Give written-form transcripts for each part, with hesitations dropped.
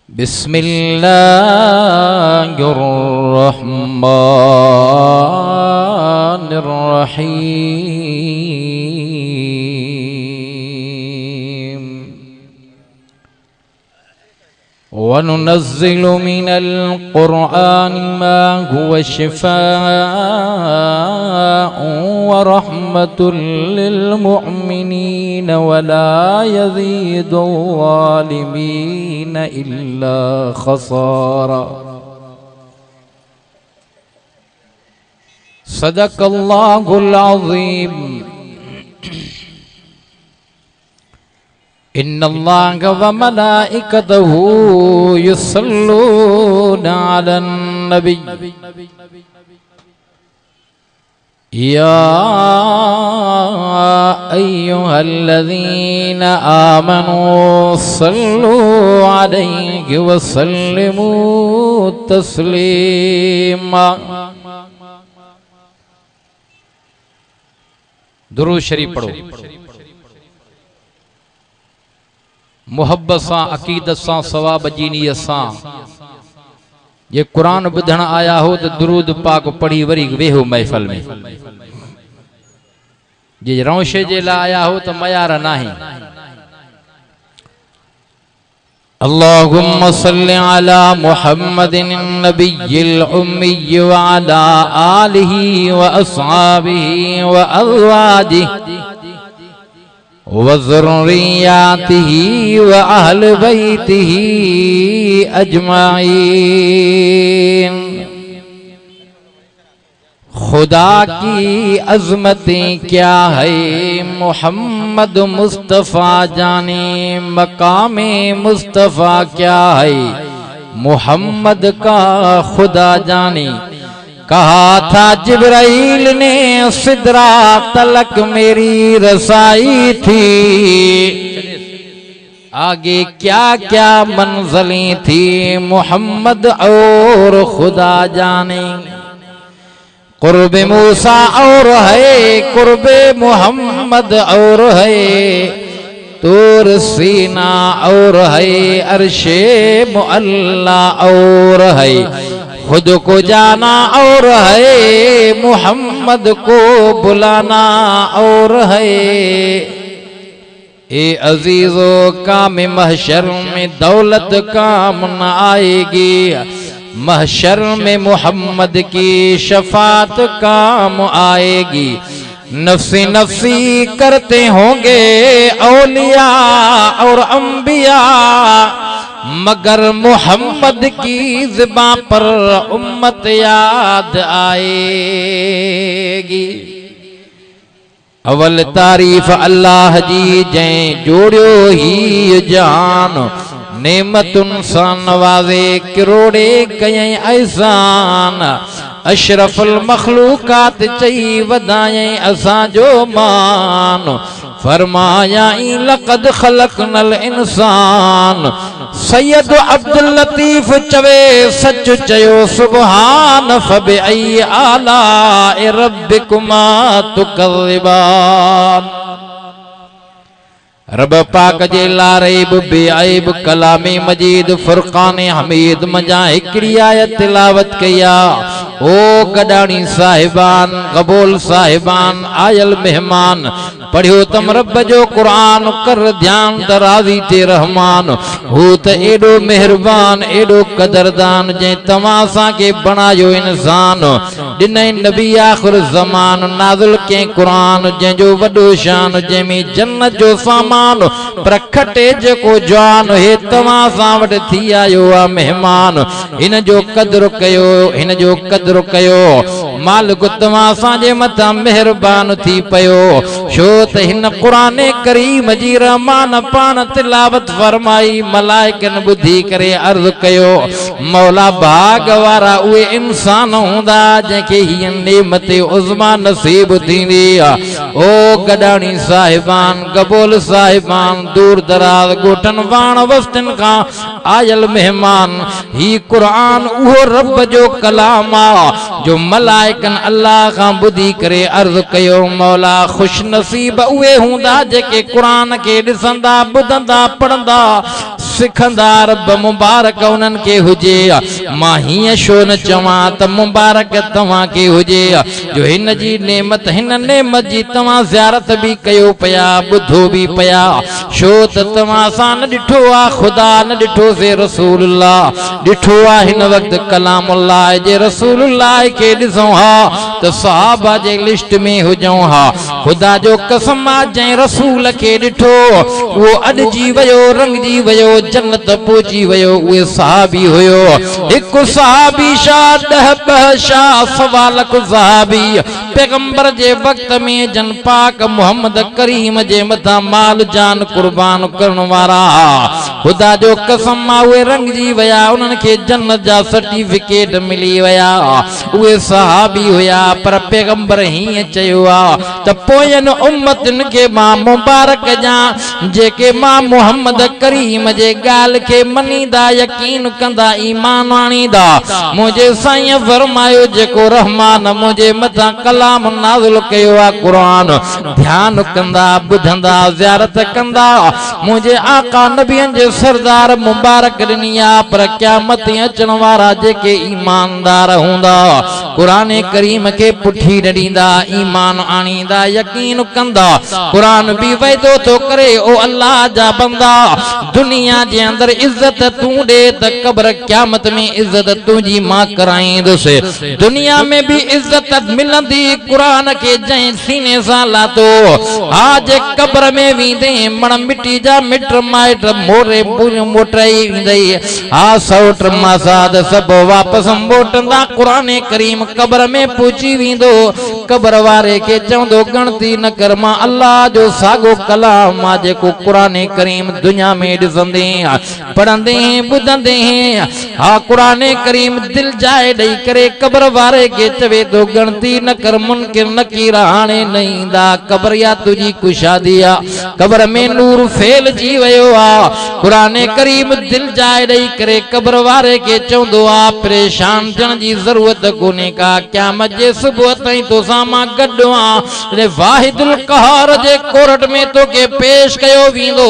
बिस्मिल्लाहिर्रहमानिर्रहीम। वनुनज़्ज़िलु मिनल क़ुरआनि मा हुवा शिफ़ाअun व रहमतुल लिल मुअमिनीन वला यज़ीदुज़्ज़ालिमीन इल्ला ख़सारा। सदक़ल्लाहुल अज़ीम। इन्नल्लाह व मलाइकतहू युसल्लूना अलन नबी या अय्युहल्लज़ीना आमनू सल्लू अलैहि व सल्लिमू तस्लीमा। दुरूद शरीफ पढ़ो। मोहब्बत सां, अकीदत सां, सवाब जी नीयत सां। ये कुरान ॿुधण आया हो तो दुरूद पाक पढ़ी वरी वेहो महफ़िल में। जे रौशे जे लाइ आया हो तो मयार नाही। अल्लाहुम्मा सल्लि अला मुहम्मदिन नबिय्यिल उम्मी व अला आलिहि व अस्हाबिहि व अज़वाजिहि व ज़ुर्रिय्यातिही व अहल बैतिही अजमाइन। खुदा की अज़मतें क्या है मोहम्मद मुस्तफ़ा जाने, मकामे मुस्तफ़ा क्या है मोहम्मद का खुदा जाने। कहा था जिब्राइल ने सिदरा तलक मेरी रसाई थी, आगे क्या क्या मंज़िलें थी मोहम्मद और खुदा जाने। कुर्ब मूसा और है कुर्ब मोहम्मद और है, तूर सीना और है अर्शे मुअल्ला और है। खुद को जाना और है मोहम्मद को बुलाना और है। ए अजीजो काम महशर में दौलत काम न आएगी, महशर में मोहम्मद की शफात काम आएगी। नफ्सी नफ्सी करते होंगे औलिया और अंबिया, मगर मोहम्मद की ज़ुबान पर उम्मत याद आएगी। अवल तारीफ अल्लाह जी जैं जोड़ियो ही जान, नेमतुन सां नवाज़े किरोड़े कयई एहसान। अशरफुल मखलूकात चई वधायई असांजो मान, फरमाया लक़द खलक़नल इंसान। सैयद अब्दुल लतीफ चवे सच चयो सुबहान, फबिअई आलाए रब्बिकुमा तुकज़्ज़िबान। रब पाक जे लारेब बेअब कलामे मजीद फुरकाने हमीद मजा हिकड़ी आयत तिलावत कया। ओ गडानी साहिबान, कबूल साहिबान, आयल मेहमान, पढ़ियो तम रब जो कुरान, कर ध्यान दराज़ी ते रहमान। हू त एडो मेहरबान एडो कदरदान, जे तव्हां असांखे बणायो इंसान। ॾिनई नबी आख़िर ज़मान, नाज़िल कयईं कुरान जंहिंजो वॾो शान, जंहिंमें जन्नत जो सामान प्रखटे जेको जान। हे तव्हां सां वटि थी आयो आहे मेहमान, हिन जो क़दुरु कयो, हिन जो क़दुरु कयो। मालिक तव्हां असांजे मथां महिरबान थी पियो, छो त हिन क़ुरान करीम जी रहमान पान तिलावत फरमाई। मलाइकन ॿुधी करे अर्ज़ कयो, मौला भाग वारा उहे इंसान हूंदा जंहिंखे हीअ नेमत उज़मा नसीब थींदी आहे। ओ गडाणी साहिबान, कबूल साहिबान, दूर दराज ॻोठन वाण वस्तन खां आयल मेहमान, ही कुरान उहो रब जो कलाम आहे जो मलाइकन अल्लाह खां ॿुधी करे अर्ज़ कयो, मौला ख़ुश नसीब उहे हूंदा जेके कुरान खे ॾिसंदा, ॿुधंदा, पढ़ंदा, सिखंदा रब मुबारक उन्हनि खे हुजे। मां हीअं छो न चवां त मुबारक तव्हां खे हुजे जो हिन जी नेमत हिन नेमत जी तव्हां ज़ियारत भी कयो पिया ॿुधो भी पिया छो त तव्हां सां न ॾिठो आ ख़ुदा न ॾिठो से रसूलुल्लाह ॾिठो आ हिन वक़्त कलामुल्लाह जे रसूलुल्लाह खे ॾिसूं हा त सहाबा जे लिस्ट में हुजूं हा। ख़ुदा जो कसम आ जंहिं रसूल खे ॾिठो वो अॾजी वियो रंगजी वियो जन्नत पहुची वियो उहे सहाबी हुयो। हिकु सहाबी शाह 10 शाह सवा लख सहाबी पैगंबर जे वक़्त में जन पाक मोहम्मद करीम जे मथां माल जान कुर्बान करण वारा ख़ुदा जो कसम आ उहे रंगजी विया उन्हनि खे जन्नत जा सर्टिफिकेट मिली विया उहे सहाबी हुया। पर पैगंबर हीअं चयो आ त पोयनि उम्मतुनि खे मां मुबारक ॾियां जेके मां मोहम्मद करीम जे ॻाल्हि खे मञीदा यकीन कंदा ईमान आणींदा। मुंहिंजे साईं फरमायो जेको रहमान मुंहिंजे मथां कलाम नाज़िल कयो आहे क़ुरान ध्यान कंदा ॿुधंदा ज़ियारत कंदा मुंहिंजे आका नबियनि जे सरदार मुबारक ॾिनी आहे। पर क़यामत अचण वारा जेके ईमानदार हूंदा क़ुरान करीम खे पुठी न ॾींदा ईमान आणींदा यकीन कंदा क़ुरान भी वाइदो थो करे ओ अल्लाह जा बंदा दुनिया जे अंदर इज्जत तूं ॾे त क़ब्र क़यामत में इज्जत तुंहिंजी मां कराईंदुसि। दुनिया में भी इज्जत मिलंदी क़ुरान खे जंहिं सीने सां लातो आज क़ब्र में वेंदे मण मिट्टी जा मिट माइट मोरे मोटाई वेंदई हा सौट मासाद सभु वापसि मोटंदा क़ुरान करीम क़ब्र में पहुची वेंदो क़ब्र वारे खे चवंदो गणती न कर मां अल्लाह जो साॻो कलाम मां जेको क़ुरान करीम दुनिया में ॾिसंदे पढ़ंदे ॿुधंदे हा क़ुरान करीम दिल जाए ॾेई करे क़ब्र वारे खे चवे थो गणती न कर मुनकिर नकीर हाणे न ईंदा क़ब्र या तुंहिंजी कुशादी आ क़ब्र में नूर फैलजी वियो आ। क़ुरान करीम दिल जाए ॾेई करे क़ब्र वारे खे चवंदो आ परेशान थियण जी ज़रूरत कोन्हे का क़यामत जे सुबुह ताईं तोसां मां गॾु आहियां वाहिदुल क़हार जे कोर्ट में तोखे पेश कयो वेंदो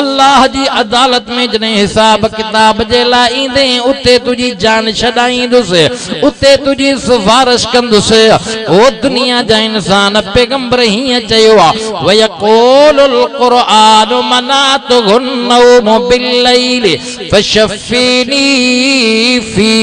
अल्लाह जी अदालत में जॾहिं हिसाब किताब जे लाइ ईंदे उते तुंहिंजी जान छॾाईंदुसि उते तुंहिंजी सिफारिश कंदुसि। ओ दुनिया जा इंसान पैगंबर हीअं चयो आहे वयक़ूलुल क़ुरआनु मनातुहुन नौम बिल्लैल फशफ़ीनी फी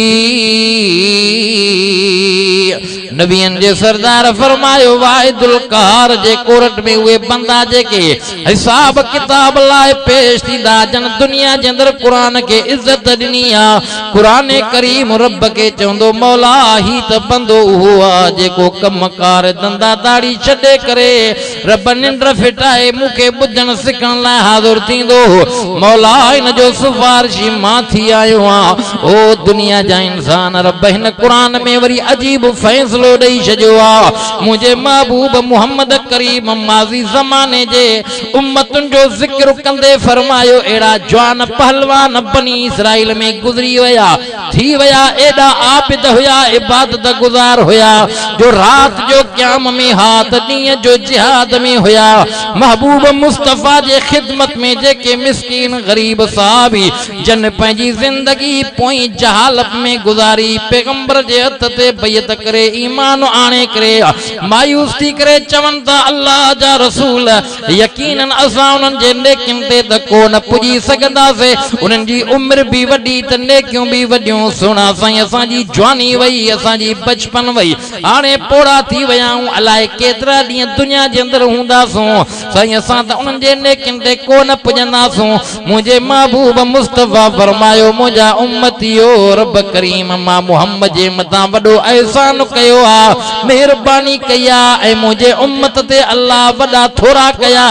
नबियन जे सरदार फरमायो वाहिदुल क़हार जे कोर्ट में उहे बंदा जेके हिसाब किताब लाइ पेश थींदा जन दुनिया जे अंदर क़ुरान खे इज्जत ॾिनी आहे क़ुरान करीम रब खे चवंदो मौला ही त बंदो उहो आहे जेको कमकार धंधा दाड़ी छॾे करे रब निंड फिटाए मूंखे ॿुधण सिखण लाइ हाज़िर थींदो मौला हिन जो सिफारिशी मां थी आयो आहियां। ओ दुनिया जा इंसान रब हिन क़ुरान में वरी अजीब फैसलो ॾेई छॾियो आहे मुंहिंजे महबूब मोहम्मद करीम माज़ी ज़माने जे उम्मतुनि जो ज़िक्र कंदे फरमायो अहिड़ा जवान पहलवान बनी इसराइल में गुज़री विया थी विया एॾा आबिद हुया इबादत गुज़ार हुया जो रात जो क़याम में हाथ ॾींहं जो जिहाद में हुया महबूब मुस्तफ़ा जे ख़िदमत में जेके मिस्कीन गरीब साहबी जन पंहिंजी ज़िंदगी पोई जहालत में गुज़ारी पैगंबर जे हथ ते बैत करे ईमान आणे करे मायूस थी करे चवनि था अल्लाह जा रसूल यकीनन असां उन्हनि जे नेकिन ते त कोन पुॼी सघंदासीं उन्हनि जी उमिरि बि वॾी त नेकियूं बि वॾियूं सुहिणा साईं असांजी जवानी वई असांजी बचपन वई हाणे पोड़ा थी विया आहियूं अलाए केतिरा ॾींहं दुनिया जे अंदरि हूंदासूं साईं असां त उन्हनि जे नेकिन ते कोन पुॼंदासूं। मुंहिंजे महबूब मुस्तफ़ा फरमायो मुंहिंजा उम्मतियो रब करीम मां मोहम्मद जे मथां वॾो एहसान कयो आहे महिरबानी कई आहे ऐं मुंहिंजे उम्मत ते अल्लाह वॾा थोरा कया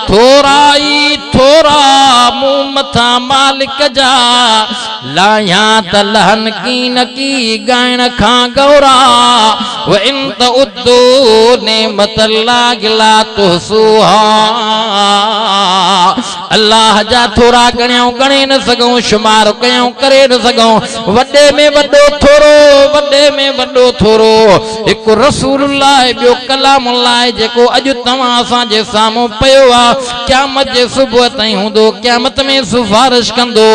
थोरा ई थोरा मूं मथां मालिक जा लाया त लहन की न की ॻाइण खां गौरा व इन त उद्दू नेमत अल्लाह ला तुहसूहा अल्लाह जा थोरा गणियों गणे न सघूं शुमार कयूं करे न सघूं वॾे में वॾो थोरो वॾे में वॾो थोरो हिकु रसूलुल्लाह ॿियो कलामुल्लाह जेको अॼु तव्हां असांजे साम्हूं पियो आहे क़यामत जे सुबुह ताईं हूंदो क़यामत में सिफारिश कंदो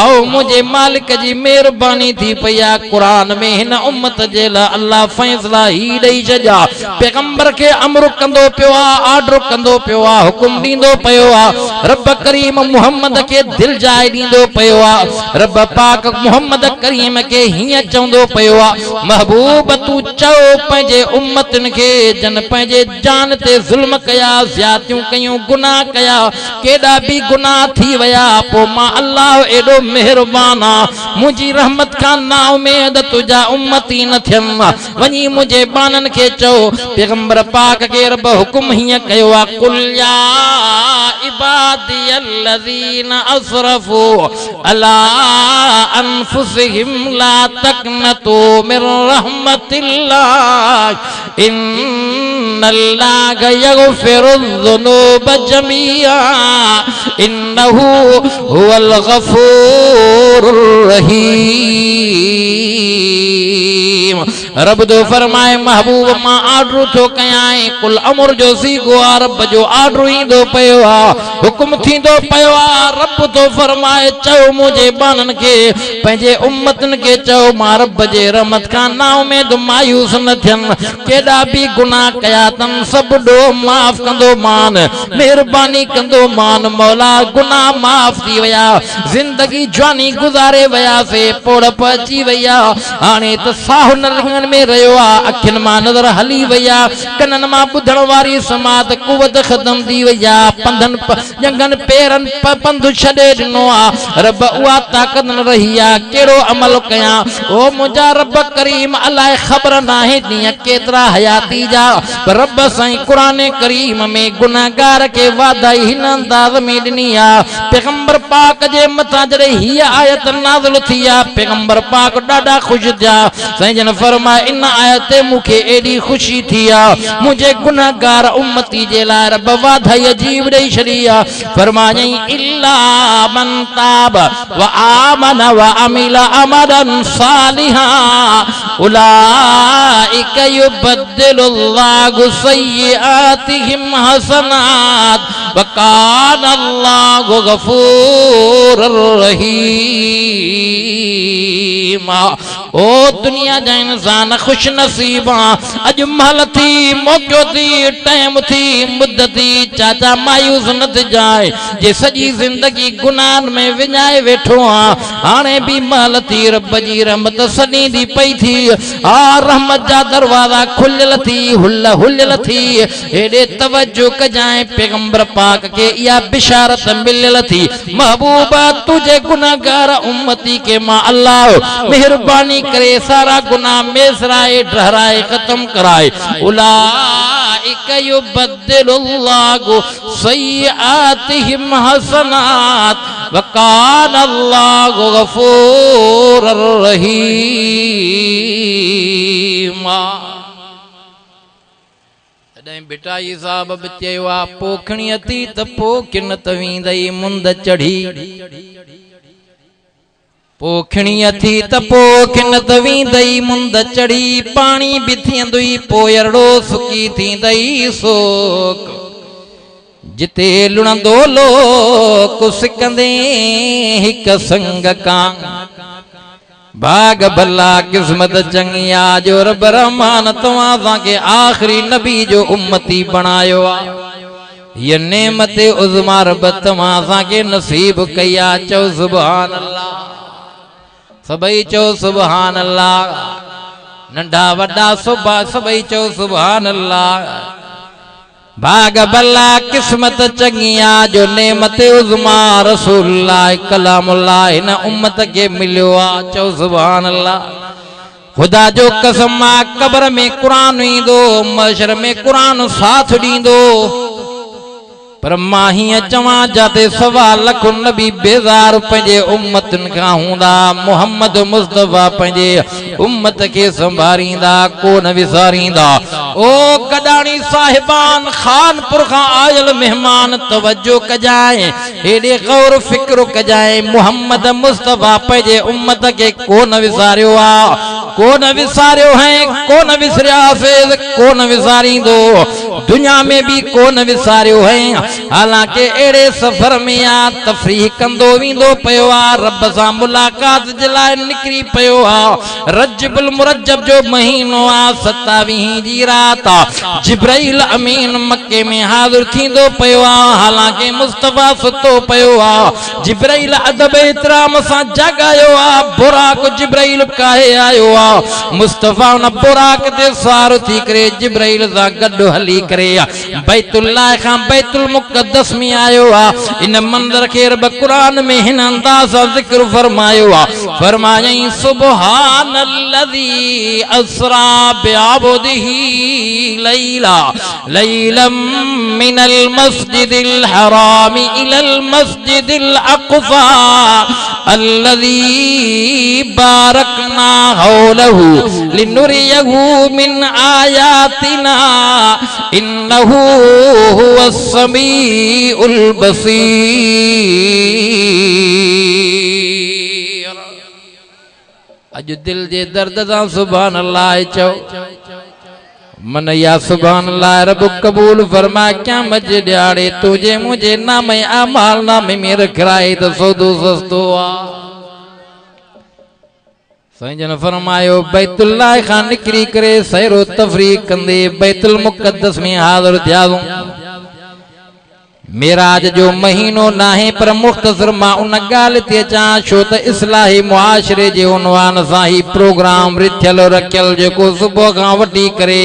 आओ मुंहिंजे मालिक जी महिरबानी थी पई आहे क़ुरान में हिन उम्मत जे लाइ अल्लाह फैसला ही ॾेई छॾिया पैगंबर खे अमर कंदो पियो आहे ऑर्डर कंदो पियो आहे हुकुम ॾींदो पियो आहे रब करीम मुहम्मद के दिल जाए दींदो पयो आ रब पाक मुहम्मद करीम के हिया चंदो पयो आ महबूब तू चो पंजे उम्मतन के जन पंजे जान ते जुल्म कया ज्यातियों कयूं गुनाह कया केडा भी गुनाह थी वया पो मां अल्लाह एडो मेहरबान आ मुजी रहमत का ना उम्मीद तुजा उम्मती न थियम वनी मुझे बानन के चो पैगंबर पाक के रब हुकुम हिया कयो आ कुल या इबादी الذين أسرفوا على أنفسهم لا تقنطوا من رحمة الله إن الله يغفر الذنوب جميعا إنه هو الغفور الرحيم रब दो फरमाए महबूब मां ऑर्डर थो कयां कुल अमर जो सीगो आ रब जो ऑर्डर ईंदो पियो आ हुकुम थींदो पियो आ रब तो फरमाए चओ मुझे बानन के पंहिंजे उम्मतन के चओ मां रब जे रहमत खां ना उम्मीद मायूस न थियन केॾा भी गुनाह कया तन सब डो माफ कंदो मान मेहरबानी कंदो मान मौला गुनाह माफ थी वया जिंदगी जवानी गुजारे वया से पोड़प अची वया हाणे त साह न में रहो अखिन मां नजर हली वया कनन मां बुधण वारी समात कुवत खत्म थी वया पंधन जंगन पेरन पंध छडे दिनो आ रब उहा ताकत न रही आ केड़ो अमल कया ओ मुजा रब करीम अलाए खबर नाहे दिया केतरा हयाती जा पर रब साईं कुरान करीम में गुनाहगार के वादाई हिन अंदाज में दिनी आ पैगंबर पाक जे मथा जड़े ही आयत नाज़िल थी आ पैगंबर पाक डाडा खुश थिया साईं जन फरमाए इन आयत मुखे एडी खुशी थी आ मुझे गुनाहगार उम्मती जे लाइ रब वाधाई अजीब ॾेई छॾी आ फरमायई इल्ला मन ताब व आमन व अमिल अमलन सालिहा उलाइक युबद्दिलुल्लाहु सय्यिआतिहिम हसनात व काना अल्लाहु गफूरुर रहीम ओ दुनिया जा इंसान खुश नसीबा अज महल थी मौक़ो थी टाइम थी मुद्दत थी चाचा मायूस न थी जाए जे सजी जिंदगी गुनाह में विञाए वेठो आ हाणे भी महल थी रब जी रहमत सनी दी पई थी आ रहमत जा दरवाजा खुलियल थी हुलियल थी एडे तवज्जो कजाए पैगंबर पाक के या बिशारत मिलियल थी महबूबा तुझे गुनाहगार उम्मती के मां अल्लाह मेहरबानी करे सारा गुनाह मेसराए डहराए खत्म कराए उलाइक युबद्दिलुल्लाहु सय्यिआतिहिम हसनात व काना अल्लाहु गफूरुर रहीम बिटाई साहब बचयो आ पोखणी थी त पोखिन त वींदई मुंद चढ़ी पोखणी थी त पोखिन त वींदई मुंद चढ़ी पानी भी थींदुई पोयरड़ो सुकी थींदई सोक जिते लुणंदो लोक सिकंदे हिक संग का भाग भला किस्मत चंगिया जो रब रहमान तव्हां के आखिरी नबी जो उम्मती बनायो आ ये नेमत उज़मा रब तव्हां के नसीब कया चो सुभान अल्लाह सबई चो सुभान अल्लाह नंढा वड्डा सबई चो सुभान अल्लाह भाग भला किस्मत चंगिया जो नेमत उज़मा रसूलुल्लाह कलामुल्लाह इन उम्मत के मिलियो आ चो सुभान अल्लाह खुदा जो कसम आ कब्र में कुरान ईंदो महशर में कुरान साथ ॾींदो पर मां हीअं चवां जाते सवा लख नबी बेज़ार पंहिंजे उम्मतन खां हूंदा मोहम्मद मुस्तफ़ा पंहिंजे उम्मत खे संभारींदा को न विसारींदा। ओ गडाणी साहिबान खानपुर खां आयल मेहमान तवज्जो कजाए हेॾे गौर फिक्र कजाए मोहम्मद मुस्तफ़ा पंहिंजे उम्मत खे को न विसारियो आहे को न विसारियो है को न विसरियासीं को न विसारींदो दुनिया में भी को न विसारियो है। हालांकि अड़े सफर में आ तफरीह कंदो वींदो पयो आ रब सां मुलाकात जे लाइ निकिरी पयो आ। रजबुल मुरज्जब जो महीनो आ 27 जी रात आ जिब्राइल अमीन मक्के में हाज़िर थींदो पयो आ। हालांकि मुस्तफ़ा सुतो पयो आ जिब्राइल अदब एहतराम सां जगायो आ। बुराक जिब्राइल काहे आयो आ मुस्तफ़ा उन बुराक ते सवार थी करे जिब्राइल सां गॾु हली करे बैतुल्लाह खां बैतुल मुक़द्दस में आयो आ। इन मंदिर के रब कुरान में हिन अंदाज़ सां ज़िक्र फरमायो आ फरमायई सुब्हानल्लज़ी अस्रा बिअब्दिही लैलम मिनल मस्जिदिल हराम इलल मस्जिदिल अक़सा अल्लज़ी बारकना हौलहु लिनुरियहु मिन आयातिना इन्नहु हुवस समीउल बसीर। अज दिल जे दर्द सां सुभान अल्लाह चओ मन या सुभान अल्लाह रब कबूल फरमा क्या मज ॾियारे तुझे मुझे नाम अमाल नाम में रखराए तो सौदो सस्तो आ। साईं जन फरमायो बैतुल्लाह खां निकिरी करे सैरो तफरीह कंदे बैतुल मुक़द्दस में हाज़िर थिया। मेराज जो महीनो नाहे पर मुख्तसर मां उन ॻाल्हि ते अचां छो त इस्लाही मुआशरे जे उनवान सां ही प्रोग्राम रिथियल रखियल जेको सुबुह खां वठी करे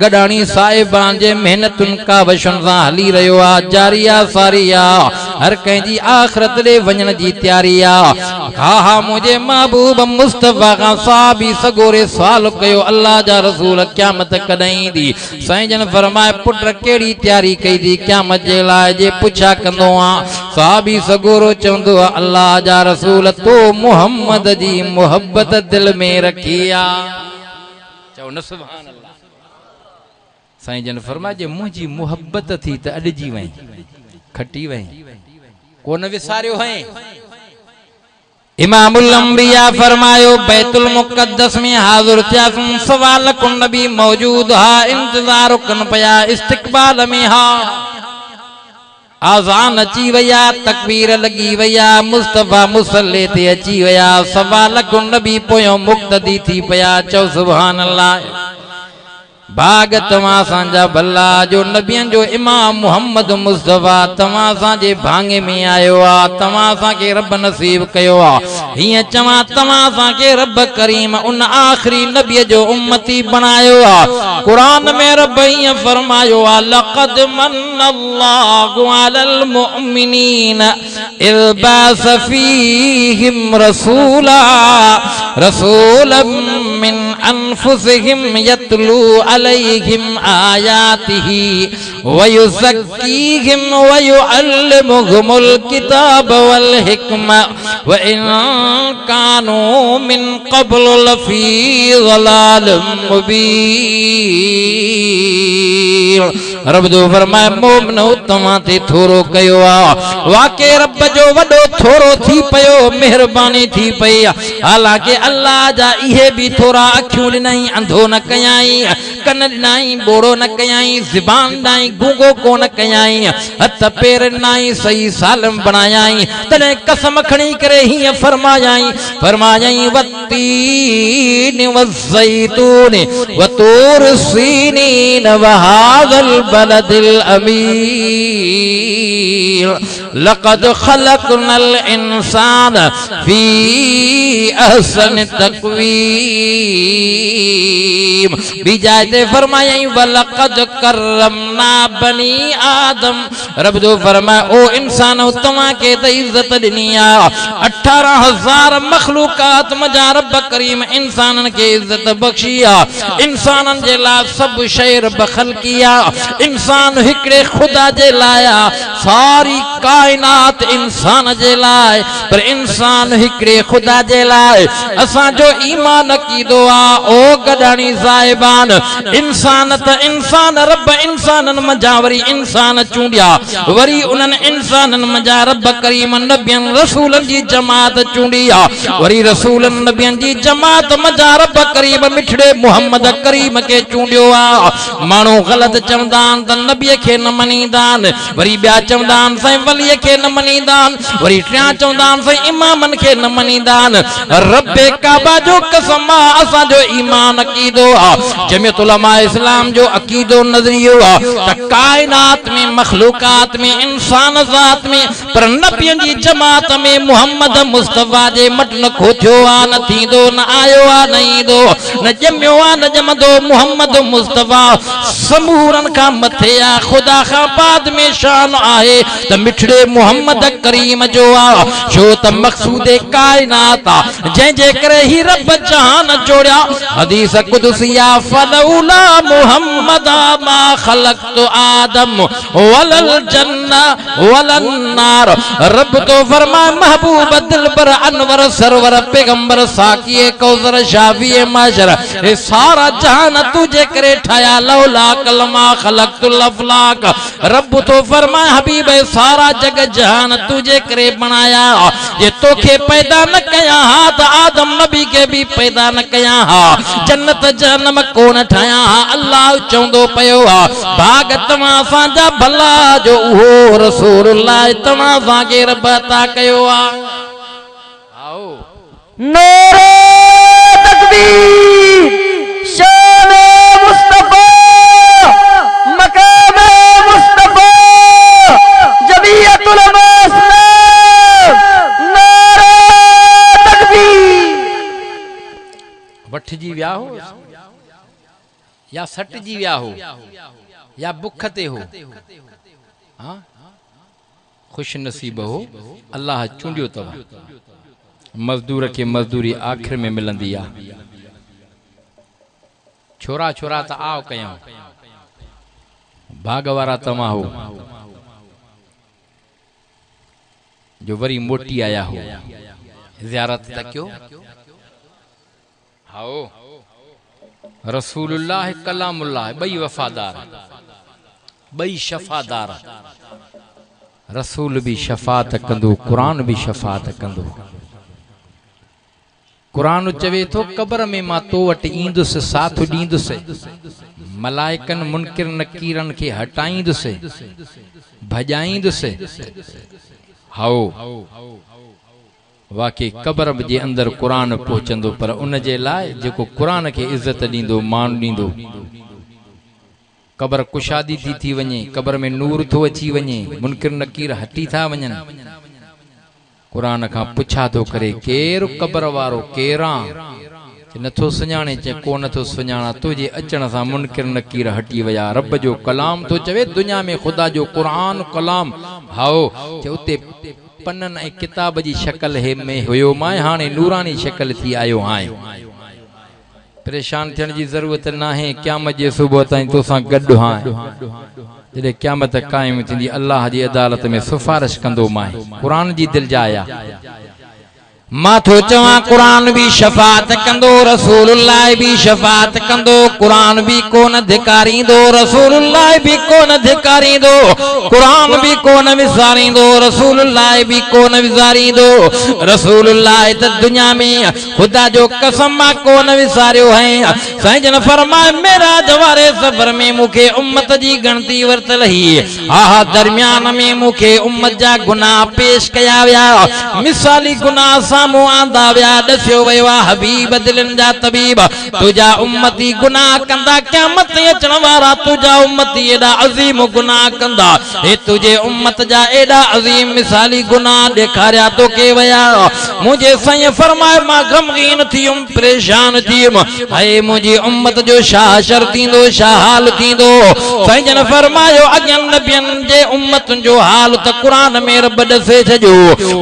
गडाणी साहिबान जे मेहनतुनि कावशुनि सां हली रहियो आहे जारी आहे सारी आहे हर कंहिंजी आख़िरत ॾे वञण जी तयारी आहे। हा मुंहिंजे महबूब मुस्तफ़ा खां साहबी सगोरे सवाल कयो अल्लाह जा रसूल क़यामत कॾहिं ईंदी। साईं जन फरमाए पुट कहिड़ी तयारी कई थी क़यामत जे लाइ जे पुछा कंदो आ साहबी सगोरो चवंदो आहे अल्लाह जा रसूल तो मुहम्मद जी मोहब्बत दिल में रखी आ। चओ न सुभान अल्लाह। साईं जन फरमाए जे मुंहिंजी मोहब्बत थी त अॾिजी वई खटी वई को न विसारियो है। इमामुल अंबिया फरमायो बैतुल मुक़द्दस में हाज़िर थिया सवा लख नबी मौजूद हा इंतज़ार कन पया इस्तक़बाल में हा। आज़ान अची वया तकबीर लगी वया मुस्तफ़ा मुसल्ले ते अची वया सवा लख नबी पोयों मुक़्तदी थी पया। चओ सुभान अल्लाह। भाग तव्हां सां भला जो नबियन जो इमाम मोहम्मद मुस्तफ़ा तव्हां सां जे भांगे में आयो आ तव्हां सां के रब नसीब कयो आ। हिय चवां तव्हां सां के रब करीम उन आखिरी नबी जो उम्मती बनायो आ। कुरान में रब हिय फरमायो आ लक़द मन्नल्लाहु अलल मुमिनीन इज़ बअस फीहिम रसूलन मिन अनफुसिहिम यतलू अलैहिम आयातिही वयुज़क्कीहिम वयुअल्लिमुहुमुल किताब वल हिकमा व इन कानू मिन क़ब्लु लफ़ी ज़लालिम मुबीन। रब जो फरमाए मोमिनो तव्हां ते थोरो कयो आ वाके रब जो वॾो थोरो थी पयो मेहरबानी थी पई। हालांकि अल्लाह जा इहे भी थोरा अखियूं ॾिनई अंधो न कयाई कन ॾिनई बोड़ो न कयाई ज़बान ॾाई गूंगो कोन कयाई हथ पेर ॾिनई सही सालम बणायाई तॾहिं कसम खणी करे हीअं फरमायाई वत्तीन वज़ैतून वतूर सीनीन वहाज़ल बलदिल अमीन लक़द ख़लक़नल इंसान फी अहसन तक़वीम। बिजाते फरमायाई वलक़द करमना बनी आदम। रब जो फरमाए ओ इंसान तव्हां के त इज्जत ॾिनी आ 18,000 मखलूकात मजा रब करीम इंसानन के इज्जत बख्शी आ। इंसानन जे लाइ सब शइ रब ख़लक़ी आ। इंसान हिकड़े खुदा जे लाइ सारी कायनात इंसान जे लाए पर इंसान हिकड़े खुदा जे लाए असा जो ईमान अकीदो आ ओ गडानी साहिबान इंसान त इंसान रब इंसानन मजा वरी इंसान चूंडिया वरी उनन इंसानन मजा रब करीम नबियन रसूलन जी जमात चूंडिया वरी रसूलन नबियन जी जमात मजा रब करीम मिठड़े मोहम्मद करीम के चूंडियो आ मानो गलत चवंदान त नबी के न मनीदान वरी बिया चवंदान साईं वली के न मनीदान वरी टिया चवंदान साईं इमामन के न मनीदान रब्बे काबा जो कसम असा जो ईमान अकीदो आ जमियत उलमा इस्लाम जो अकीदो नजरियो आ त कायनात में मखलूकात में इंसान जात में पर नबियन जी जमात में मोहम्मद मुस्तफा जे मट न खोथियो आ न थींदो न आयो आ न ईंदो न जमियो आ न जमदो मोहम्मद मुस्तफा समूरन का मथे आ खुदा का बाद में शान आहे त मिठड़े मोहम्मद करीम जो आ छो त मकसूद कायनात आ जे जे करे ही रब जहान जोड़या हदीस कुदसिया फलौला मोहम्मद मा खलक़तु आदम वलल जन्ना वलन नार रब तो फरमाए महबूब दिलबर अनवर सरवर पैगंबर साकी कौसर शाफी माशर ए सारा जहान तुझे करे ठाया लौला कलमा खलक़तुल अफलाक रब तो फरमाए हबीब सारा जग जहान तुझे करे बनाया ये तोखे पैदा न कया हा त आदम नबी के भी पैदा न कया हा जन्नत जहन्नम कोन ठाया हा अल्लाह चौंदो पयो हा भाग तमा सांजा भला जो उहो रसूलुल्लाह तमा सांगे रब अता कयो आ आओ नारे तकबीर शान मुस्तफा मकाम मुस्तफा जमीयत उलमा इस्लाम नारे तकबीर वठ जी विया हो या सट जी विया हो या बुख ते हो हाँ खुश नसीब हो अल्लाह चूंडियो तव मजदूर के मजदूरी आखिर में मिलंदी आ छोरा छोरा त आओ कयूं भाग वारा तमा हो जो वरी मोटी आया हो ज़ियारत तक क्यों आओ रसूलुल्लाह कलामुल्लाह बई वफादार बई शफादार रसूल भी शफात कंदो कुरान भी शफात कंदो कुरान चवे तो कब्र में मां तो वट ईंदुस साथ दींदुस मलाइकन मुनकिर नकीरन के हटाईंदुस भजाईंदुस हाओ वाकई कब्र जे अंदर कुरान पहुंचंदो पर उन जे लाए जेको कुरान के इज्जत दींदो मान दींदो कब्र कुशादी थी वने कब्र में नूर थो अची वने मुनकिर नकीर हटी था वनन कुरान का पुछा तो करे केर कब्र वारो केरा नथो सुञाणे चे को नथो सुञाणा तुझे अचण सा मुनकिर नकीर हटी वया रब जो कलाम तो चवे दुनिया में खुदा जो कुरान कलाम हाओ चे उते पन्नन ए किताब जी शक्ल है में होयो मां हाने नूरानी शक्ल थी आयो हाय परेशान थियण जी जरूरत ना है क़यामत जे सुबह ताईं तोसां गॾु हाय जॾहिं क़यामत क़ाइम थींदी अल्लाह जी अदालत में सिफारिश कंदो मां कुरान जी दिल जा आया माथो चवा कुरान भी शफात कंदो रसूलुल्लाह भी शफात कंदो कुरान भी कोन धिकारींदो रसूलुल्लाह भी कोन धिकारींदो कुरान भी कोन विसारींदो रसूलुल्लाह भी कोन विसारींदो रसूलुल्लाह त दुनिया में खुदा जो कसम कोन विसारियो है साईं जन फरमाए मेरा जवारे सफर में मुखे उम्मत जी गणती वरतल ही हा दरमियान में मुखे उम्मत जा गुनाह पेश कया विया मिसाली गुनाह सामू आंदा व्या दस्यो वयो हबीब दिलन जा तबीब तुजा उम्मती गुनाह कंदा क़यामत अचण वारा तुजा उम्मती एडा अजीम गुनाह कंदा हे तुझे उम्मत जा एडा अजीम मिसाली गुनाह दिखारिया तो के वया मुझे सही फरमाए मां गमगीन थियुम परेशान थियुम हाय मुझी उम्मत जो शाह शर थींदो शाह हाल थींदो सही जन फरमायो अगन नबियन जे उम्मत जो हाल त कुरान में रब दसे छजो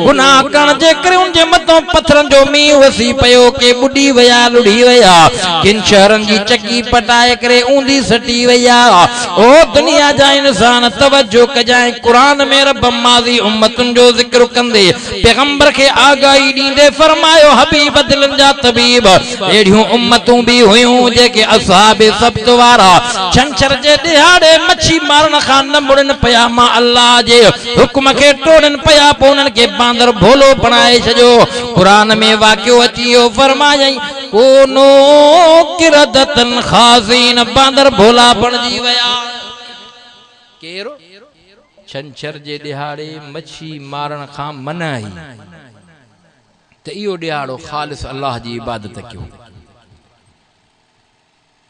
गुनाह करण जे करे उन जे मतो पत्थरन जो मी वसी पयो के बुडी वया लुड़ी वया किन शहरन जी चकी पटाए करे ऊंधी सटी वया ओ दुनिया जा इंसान तवज्जो कजाए कुरान में रब माजी उम्मतुन जो जिक्र कंदे पैगंबर के आगाही दींदे फरमायो हबीब दिलन जा तबीब एड़ियों उम्मतूं भी हुयूं जेके असहाबे सब्त वारा छंछर जे दिहाड़े मच्छी मारन खां न मुड़न पया मां अल्लाह जे हुक्म के टोड़न पया पोनन के बांदर भोलो बनाए छजो कुरान में वाक्यो अचियो फरमायई कोनो किरदतन खाजीन बांदर भोला बनजी वया केरो छंछर जे दिहाड़े मच्छी मारन खां मनाई त इहो दिहाड़ो खालिस अल्लाह जी इबादत क्यों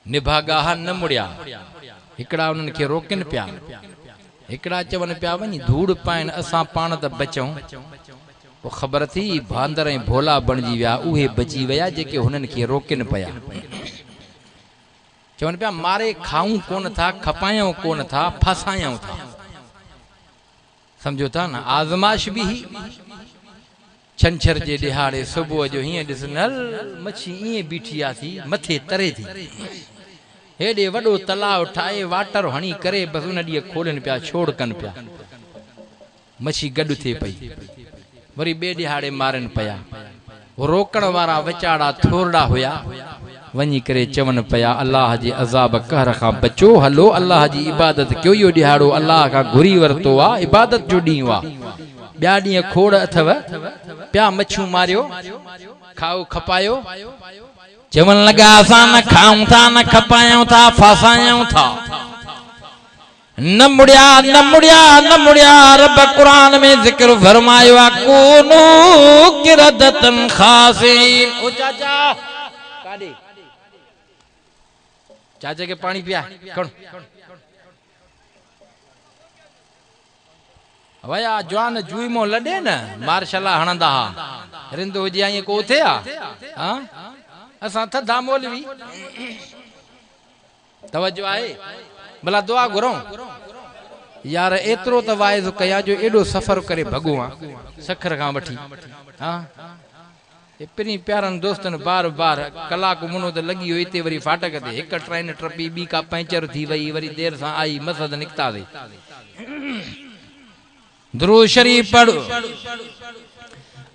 निभागाह न मुड़िया हिकड़ा उन्हनि खे रोकनि पिया हिकड़ा चवनि पिया वञी धूड़ पाइनि असां पाण त बचूं पोइ ख़बर थी बांदर ऐं भोला बणिजी विया उहे बची विया जेके हुननि खे रोकनि पिया चवनि पिया मारे खाऊं कोन था खपायूं कोन था फसायूं था समझो था न आज़माइश भी छंछर जे दिहाड़े सुबुह जो हीअं ॾिस नल मच्छी ईअं बीठी आहे थी मथे तरे थी हेॾे वॾो तलाव ठाहे वाटर हणी करे बस उन ॾींहुं खोलनि पिया छोड़ कनि पिया मच्छी गॾु थिए पई वरी ॿिए दिहाड़े मारनि पिया रोकण वारा वीचारा थोरड़ा हुया वञी करे चवनि पिया अल्लाह जे अज़ाब कहर खां बचो हलो अल्लाह जी इबादत कयो इहो दिहाड़ो अल्लाह खां घुरी वरितो आहे इबादत जो ॾींहुं आहे ॿिया ॾींहं खोड़ अथव पिया मच्छियूं मारियो खाओ खपायो चवनि लॻा असां न खाऊं था न खपायूं था फासायूं था न मुड़िया न मुड़िया न मुड़िया रब कुरान में जिक्र फरमायो आहे कोनो किरदतन खासीन ओ चाचा काॾे चाचा के पानी पिया खण वया जवान जुई मो लॾे न मार्शला हणंदा हा रिंद हुजे ईअं को थिए हा असां थधा मौलवी तवज्जो आहे भला दुआ घुरूं यार एतिरो त वाइज़ कया जो एॾो सफ़र करे भॻो आहे सखर खां वठी हा पिनी प्यारनि दोस्तनि बार बार कलाक मुनो त लॻी वियो हिते वरी फाटक ते हिकु ट्रेन टपी ॿी का पंचर थी वई वरी देर सां आई मसद निकितासीं दुरूद शरीफ पढ़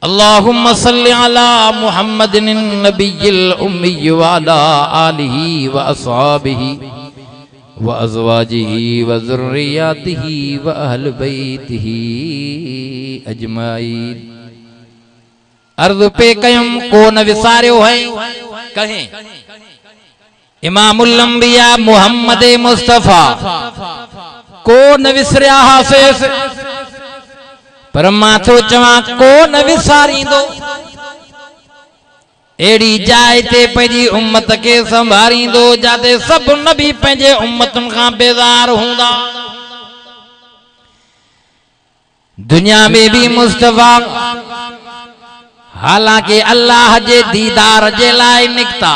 अल्लाहुम्मा सल्लि अला मुहम्मदिन नबिय्यिल उम्मी व अला आलिहि व अस्हाबिहि व अज़वाजिहि व ज़ुर्रिय्यतिहि व अहल बैतिहि अजमाइन अर्ज़ पे कयम को न विसारियो है कहें इमामुल अंबिया मुहम्मद मुस्तफा को न विसरिया हासेस पर मां थो चवां को न विसारींदो एड़ी जाए ते पंहिंजी उम्मत के संभारींदो जाते सब नबी पंहिंजे उम्मतन खां बेज़ार हूंदा दुनिया में भी मुस्तफा हालांकि अल्लाह जे दीदार जे लाइ निकता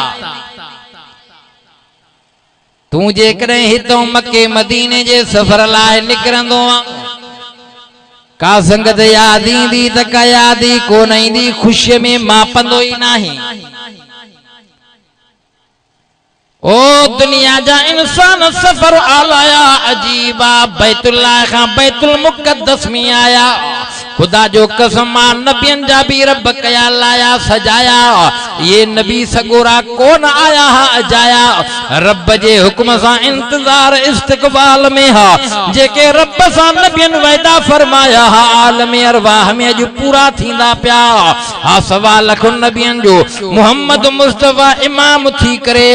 तू जे कॾहिं हितों मके मदीने जे सफ़र लाइ निकिरंदो आहे का संगत याद ईंदी त का यादी कोन ईंदी ख़ुशीअ में मापंदो ई नाही ओ दुनिया जा इंसान सफ़र आलाया अजीबा बैतुल्लाह खां बैतुल मुक़द्दस में आया खुदा जो कसम नबियन जा भी रब कया लाया सजाया ये नबी सगोरा कौन आया हा अजाया रब जे हुक्म सा इंतजार इस्तकबाल में हा जेके रब सा नबियन वायदा फरमाया हा आलम अरवाह में जो पूरा थींदा प्या हा सवा लख नबियन जो मोहम्मद मुस्तफा इमाम थी करे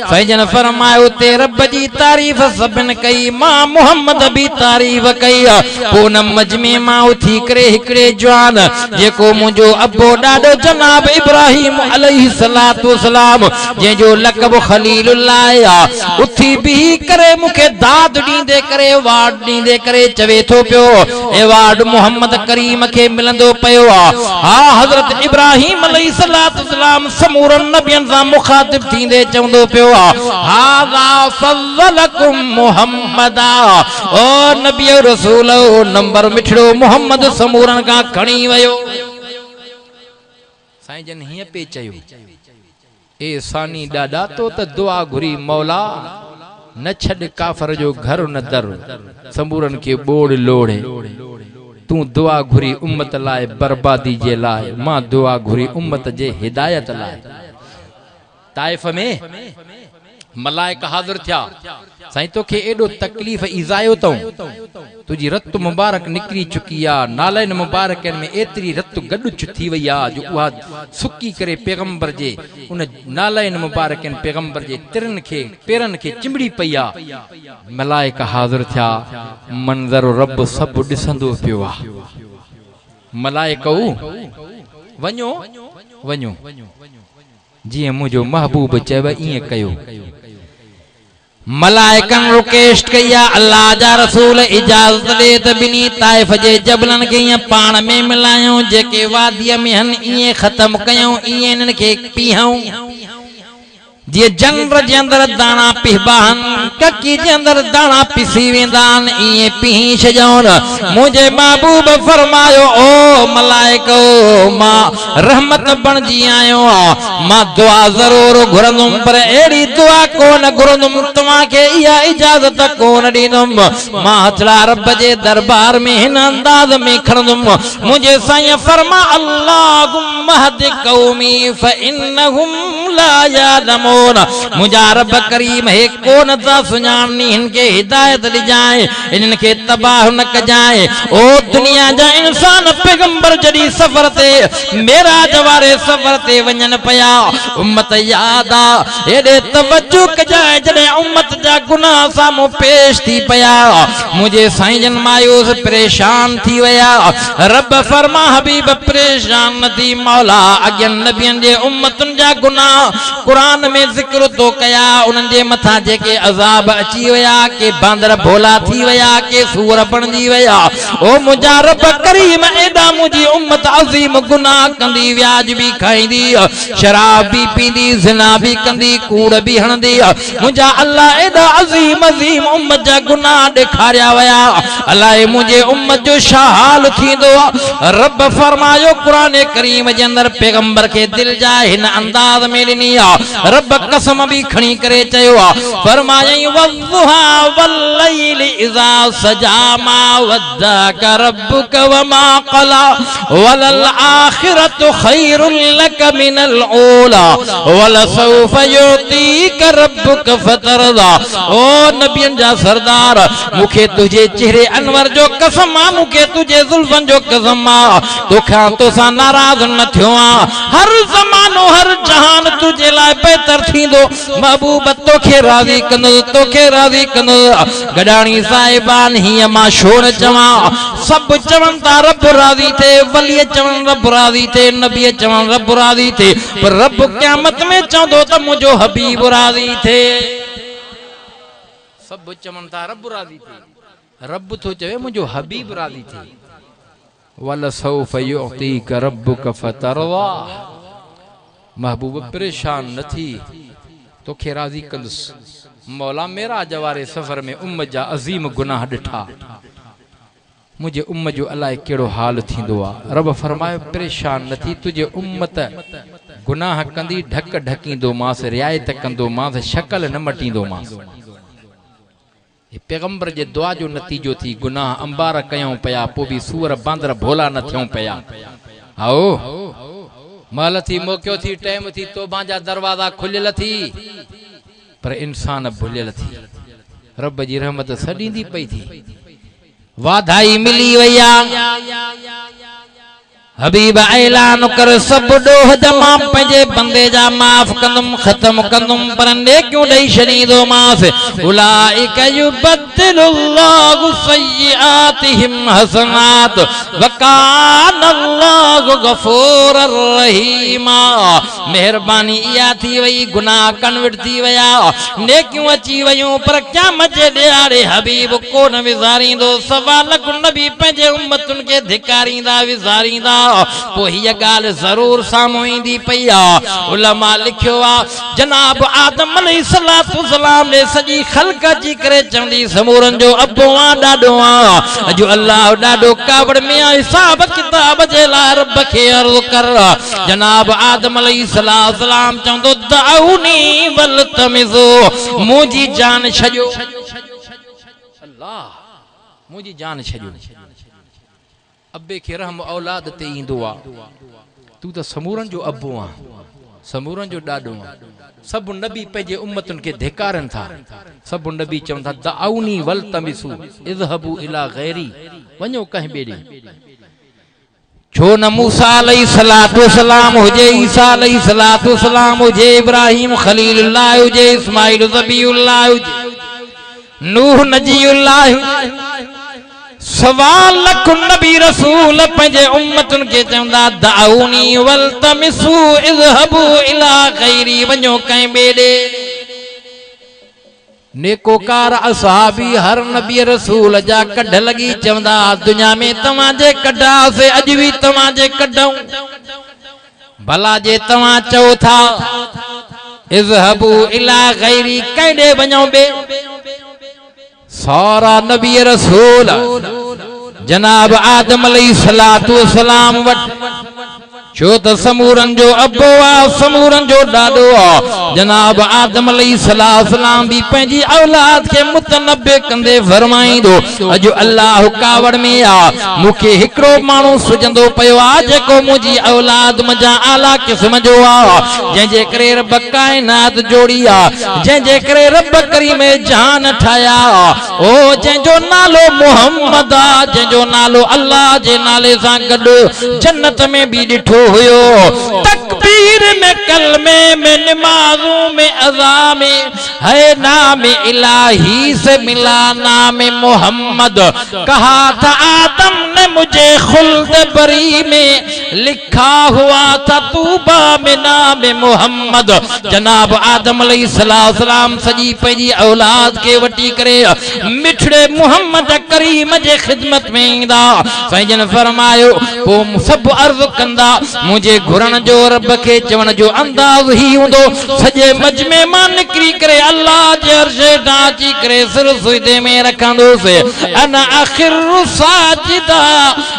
फैजन फरमायो ते रब जी तारीफ सबन कई मां मोहम्मद भी तारीफ कई पोन मजमे मां उथी करे हिकड़े जवान जेको मुंजो अब्बो डाडो जनाब इब्राहिम अलैहिस्सलातु वस्सलाम जे जो लक़ब खलीलुल्लाह उथी भी करे मुखे दाद दींदे करे वाड दींदे करे चवे थो पियो ए वाड मोहम्मद करीम के मिलंदो पयो हा हजरत इब्राहिम अलैहिस्सलातु वस्सलाम समूरन नबियन सा मुखातिब थींदे चवंदो पियो हाज़ा फज़लकुम मुहम्मदा ओ नबी रसूल नंबर मिठड़ो मोहम्मद समूरन का खणी वयो साईं जन हिय पे चयो ए सानी डाडा तो त दुआ घुरी मौला न छड़ काफर जो घर न दर संबूरन के बोड़ लोड़े तू दुआ घुरी उम्मत लाए बर्बादी जे लाए मां दुआ घुरी उम्मत जे हिदायत लाए। ताइफ में मलाइका हाज़िर थिया साईं तोखे एडो तकलीफ़ इज़ायो तऊं तुझी रत मुबारक निकरी चुकी आ नालैन मुबारकन में एतरी रत गडु थी वई आ जो उहा सुकी करे पैगंबर जे उन नालैन मुबारकन पैगंबर जे तिरन के पेरन के चिमड़ी पई आ। मलाइका हाज़िर थिया मंज़र रब सब दिसंदो पियो आ। मलाइका वञो वञो जी मुझो महबूब चव इं कयो। मलाइकन रिक्वेस्ट कया अल्लाह जा रसूल इजाजत दे त बिनी ताइफ जे जबलन के पान में मिलायो जेके वादिय में हन इं खत्म कयो इं इनन के पीहूं जे जंगल जे अंदर दाना पिहबान ककी जे अंदर दाना पिसी वेंदान इं पी छजौन। मुझे महबूब फरमायो ओ मलाइको मां रहमत बणजी आयो मां दुआ जरूर घुरंदुम पर एड़ी दुआ कोन घुरंदुम तमा के इया इजाजत कोन दींदुम मां हथड़ा रब जे दरबार में हिन अंदाज में खणंदुम। मुझे साईं फरमा अल्लाहुम्मा हद कौमी फइन्नहुम ला यालमून मुझा रब करीम है कोन ता सुञाणी इनके हिदायत दी जाए इनके तबाह न कजाए। ओ दुनिया जा इंसान पैगंबर जड़ी सफर ते मेरा जवारे सफर ते वञन पया उम्मत याद आ एडे तवज्जो कजाए जड़े उम्मत जा गुनाह सामो पेश थी पया मुझे साईं जन मायूस परेशान थी वया। रब फरमा हबीब परेशान न थी मौला अगन नबियन जे उम्मतन जा गुनाह कुरान में जिक्र तो कया उनन जे मथा जेके अजाब अची वया के बांदर भोला थी वया के सूर बणजी वया। ओ मुझा रब करीम एडा मुझी उम्मत अजीम गुनाह कंदी व्याज भी खाईंदी शराब भी पींदी जिना भी कंदी कूड़ भी हणदी मुझा अल्लाह एडा अजीम अजीम उम्मत जा गुनाह दिखारिया वया अल्लाह मुझे उम्मत जो शाहाल थींदो। रब फरमायो कुरान करीम जे अंदर पैगंबर के दिल जा हिन अंदाज में ॾिनी रब कसम भी खणी करे चयो फरमायई वज़ुहा वल्लैलि इज़ा सजा मा वद्दाक रब्बुक वमा क़ला वलल आखिरतु खैरुल लक मिनल ऊला वलसौफ युतीक रब्बुक फतरदा। ओ नबियन जा सरदार मुखे तुझे चेहरे अनवर जो कसम आ मुखे तुझे जुल्फन जो कसम आ तोखा तोसा नाराज न थियो हर ज़मानो हर जहान तुझे लाए बेहतर थींदो महबूब तोखे राज़ी कंदो गडाणी साहिबान हिय मां शोर चवा सब चवन ता रब राज़ी थे वली चवन रब राज़ी थे नबी चवन रब राज़ी थे पर रब क़यामत में चवंदो त मुझो हबीब राज़ी थे सब चवन ता रब राज़ी थे रब तो चवे मुझो हबीब राज़ी थे वलसौफ युतीक रब्बुक फतरदा। महबूब परेशान न थी तोखे राज़ी कंदुस मौला मेरा जवारे सफर में उम्मत जा अजीम गुनाह ॾिठा मुझे उम्मत जो अलाए केड़ो हाल थींदो आ। रब फरमायो परेशान न थी तुझे उम्मत गुनाह कंदी ढक ढकींदो मास रियायत कंदो मास शक्ल न मटींदो मास। पैगंबर जे दुआ जो नतीजो थी गुनाह अंबार कयूं पया पो भी सूर बांदर भोला न थियूं पया। आओ माल थी मौक़ियो थी टाइम थी तौबा जा दरवाजा खुलियल थी पर इंसान भुलियल थी रब जी रहमत सडींदी पई थी वाधाई मिली वया हबीब ऐलान कर सब डोह जमा पंजे बंदे जा माफ कंदुम खत्म कंदुम पर नेकियूं ॾेई छॾींदो मास उलाइक युबद्दिलुल्लाहु सय्यिआतिहिम हसनात व कानल्लाहु गफूरर रहीमा। मेहरबानी इया थी वई गुनाह कन्वर्ट थी वया नेकियूं अची वयूं पर क़यामत जे ॾियारे हबीब कोन विज़ारींदो सवा लख नबी पंहिंजे उम्मतुनि खे धिकारींदा विज़ारींदा पोइ हीअ ॻाल्हि ज़रूर साम्हूं ईंदी पई आहे। उलमा लिखियो आहे जनाब आदम अलैहिस्सलाम ने सॼी ख़ल्क़ अची करे चवंदी समूरनि जो अबो आहे ॾाढो आहे। अॼु अल्लाह ॾाढो कावड़ में आहे, हिसाब किताब जे लाइ रब खे अर्ज़ कर। जनाब आदम अलैहिस्सलाम चवंदो दाऊनी वल्तमिज़ू, मुंहिंजी जान छॾियो, अल्लाह मुंहिंजी जान छॾियो। अबे खे रहम औलाद ते ईंदो आहे। तू त समूरनि जो अबो आहे, समूरनि जो ॾाढो आहे। सभु नबी पंहिंजे उम्मतुनि खे धिकारनि था। सभु नबी चवनि था दाऊनी वल्तमिज़ू इज़हबू इला गैरी, वञो कंहिं ॿिए ॾे। छो न मूसा अलैहिस्सलाम हुजे, ईसा अलैहिस्सलाम हुजे, इब्राहिम खलीलुल्लाह हुजे, इस्माइल ज़बीउल्लाह हुजे, नूह नजीउल्लाह हुजे, सवा लख नबी रसूल पंहिंजे उम्मतुनि खे चवंदा दाऊनी वल्तमिज़ू इज़हबू इला गैरी, वञो कंहिं ॿिए ॾे। नेकोकार असहाबी हर नबी रसूल जा कढ लगी चवंदा दुनिया में तव्हांजे कढा से अॼु बि तव्हांजे कढूं, भला जे तव्हां चओ था इज़हबू इला गैरी, कंहिं वञो ॿिए। सारा नबी रसूल जनाब आदम अलैहिस्सलाम वटि, छो त समूरनि जो अबो आहे, समूरनि जो ॾाढो आहे। जनाब आदम अलैहिस्सलाम भी पंहिंजी औलाद खे मुतनब्बे कंदे फरमाईंदो अॼु अल्लाह कावड़ में आहे, मूंखे हिकिड़ो माण्हू सुझंदो पियो आहे जेको मुंहिंजी औलाद मुंहिंजा आला क़िस्म जो आहे, जंहिंजे करे रब काइनात जोड़ी आहे, जंहिंजे करे रब करीम जान ठाहिया, ओ जंहिंजो नालो मुहम्मद आहे, जंहिंजो नालो अल्लाह जे नाले सां गॾु जन्नत में भी ॾिठो हुयो। तकबीर में कलमे में नमाजों में अज़ा में है नाम इलाही से मिला नाम मोहम्मद। कहा था आदम ने मुझे खुल्द बरी में, लिखा हुआ था तूबा में नाम मोहम्मद। जनाब आदम अलैहिस्सलाम सजी पंहिंजी औलाद के वठी करे मिठड़े मोहम्मद करीम जे खिदमत में ईंदा। साईं जन फरमायो पोइ सभु अर्ज़ कंदा, मुझे घुरण जो रब के चवण जो अंदाज ही हूंदो, सॼे मजमे मां निकिरी करे अल्लाह जे अर्श ढांची करे सिर सुजदे में रखंदुसि। अना आखिरु साजिदा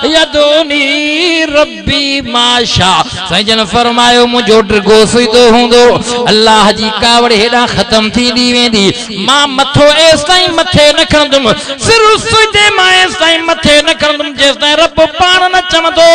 यदुनी रब्बी माशा। साईं जन फरमायो मुंहिंजो ड्रिगो सुजदो हूंदो, अल्लाह जी कावड़ हेॾां ख़त्म थींदी वेंदी, मां मथो एसिताईं मथे न खणंदुमि, सिर सुजदे मां एसिताईं मथे न खणंदुमि जेसिताईं रब पाण न चवंदो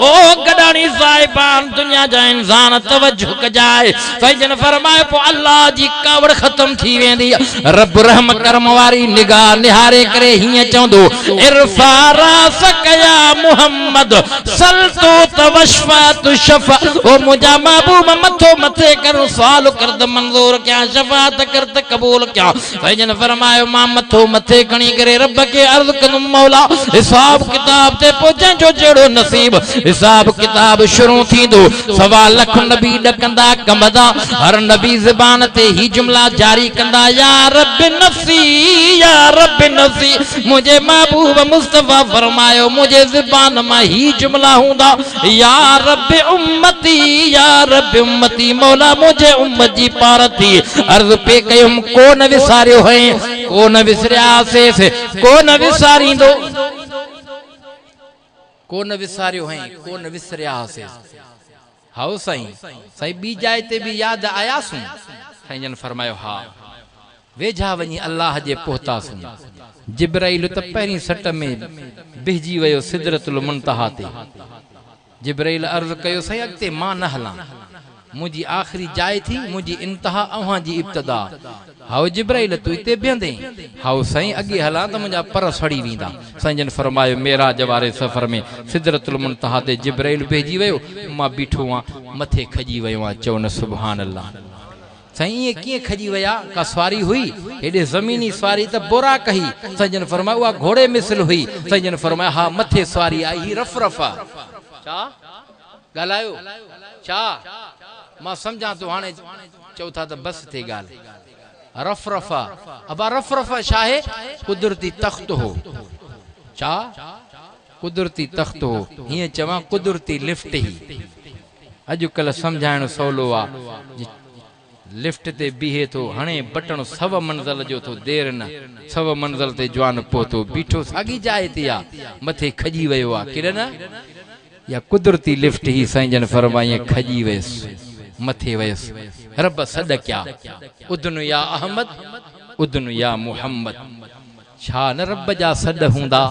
ओ गडानी साहिबान दुनिया जा इंसान तवज्जो कजाए। साईं जन फरमाए पोइ अल्लाह जी कावड़ ख़त्म थी वेंदी, रब रहम करम वारी निगाह निहारे करे हीअं चवंदो इरफा रासक या मुहम्मद सल्तो तवशफा तुशफा, ओ मुंहिंजा महबूब मथो मथे कर सवाल कर त मंज़ूर कयां, शफाअत कर त क़बूल कयां। साईं जन फरमायो मां मथो मथे खणी करे रब खे अर्ज़ कंदुमि मौला हिसाब किताब ते पहुचण जो जहिड़ो नसीब। हिसाब किताब शुरू थींदो, सवा लख नबी ॾकंदा कंबदा, हर नबी ज़बान ते ही जुमला जारी कंदा या रब नफ़्सी या रब नफ़्सी। मुझे महबूब मुस्तफ़ा फरमायो मुझे ज़बान मां ही जुमला हूंदा या रब उम्मती या रब उम्मती, मौला मुझे उम्मत जी पार थी अर्ज़ पे कयुम को न विसारियो है, को न विसरियासीं, को न विसारींदो, को न विसारियो है, को न विसरियासीं। हाओ साईं, साईं ॿी जाइ ते बि यादि आयासूं। साईं जन फरमायो हा, वेझा वञी अल्लाह जे पहुतासूं। जिब्राइल त पहिरीं सट में बिहजी वियो सिदरतुल मुंतहा ते। जिब्राइल अर्ज़ कयो साईं अॻिते मां न हलां, मुंहिंजी आख़िरी जाइ थी, मुंहिंजी इंतहा अव्हां जी इब्तिदा। हाओ जिब्राइल तू हिते बीहंदे, हाओ साईं अॻे हलां त मुंहिंजा पर सड़ी वेंदा। साईं जन फरमायो मेराज वारे सफ़र में सिदरतुल मुंतहा ते जिब्राइल बिहजी वियो, मां बीठो आहियां, मथे खजी वियो आहियां। चओ न सुभान अल्लाह। साईं ईअं कीअं खजी विया? का सवारी हुई हेॾे ज़मीनी सवारी त बोरा कही। साईं जन फरमायो उहा घोड़े मिसल हुई। साईं जन फरमाया हा मथे सवारी आई, ही रफ रफ़ा। छा ॻाल्हायो छा? मां सम्झां थो हाणे चओ था त बस थे ॻाल्हि। रफ रफ़ा, अबा रफ रफ़ा छा आहे? कुदरती तख़्त हो। छा कुदरती तख्त हो हिय चवा कुदरती लिफ्ट ही अजुकल समझाइण सवलो आ लिफ्ट ते बीहे तो हणे बटन 100 मंजिल जो तो देर न 100 मंजिल ते जवान पहुतो बीठो सागी जाए ते आ मथे खजी वयो आ किरन या कुदरती लिफ्ट ही साईं जन फरमाए खजी वयस मथे वयस रब सदक्या उदन या अहमद उदन या मुहम्मद छा न रब जा सद हुंदा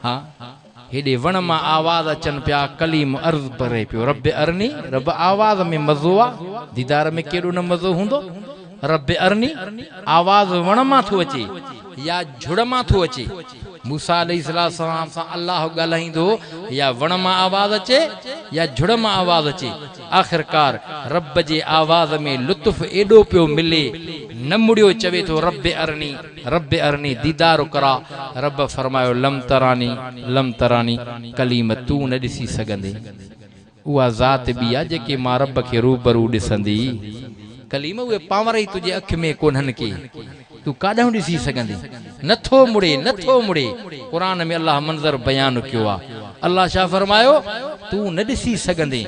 हां हेडे वण मां आवाज अचन पिया कलीम अर्ज परे पियो रब अरनी रब आवाज में मज़ो आ दीदार में केड़ो न मज़ो हुंदो रब अरनी आवाज वण मां थो अचे या झुड़ मां थो अचे मूसा अलैहिस्सलाम सां अल्लाह ॻाल्हाईंदो या वण मां आवाज अचे या झुड़ मां आवाज अचे आखिरकार रब जे आवाज में लुत्फ एडो पियो मिले न मुड़ियो चवे तो रब अरनी दीदार करा रब फरमायो लम तरानी कलीम तू न ॾिसी सघंदे उहा ज़ात बि आ जेके मां रब खे रूबरू ॾिसंदी कलीम उहे पावर ई तुझे अख में कोन्हनि के तू काॾों ॾिसी सघंदी नथो मुड़े क़ुरान में अल्लाह मंज़र बयान कयो आ अल्लाह छा फरमायो तू न ॾिसी सघंदे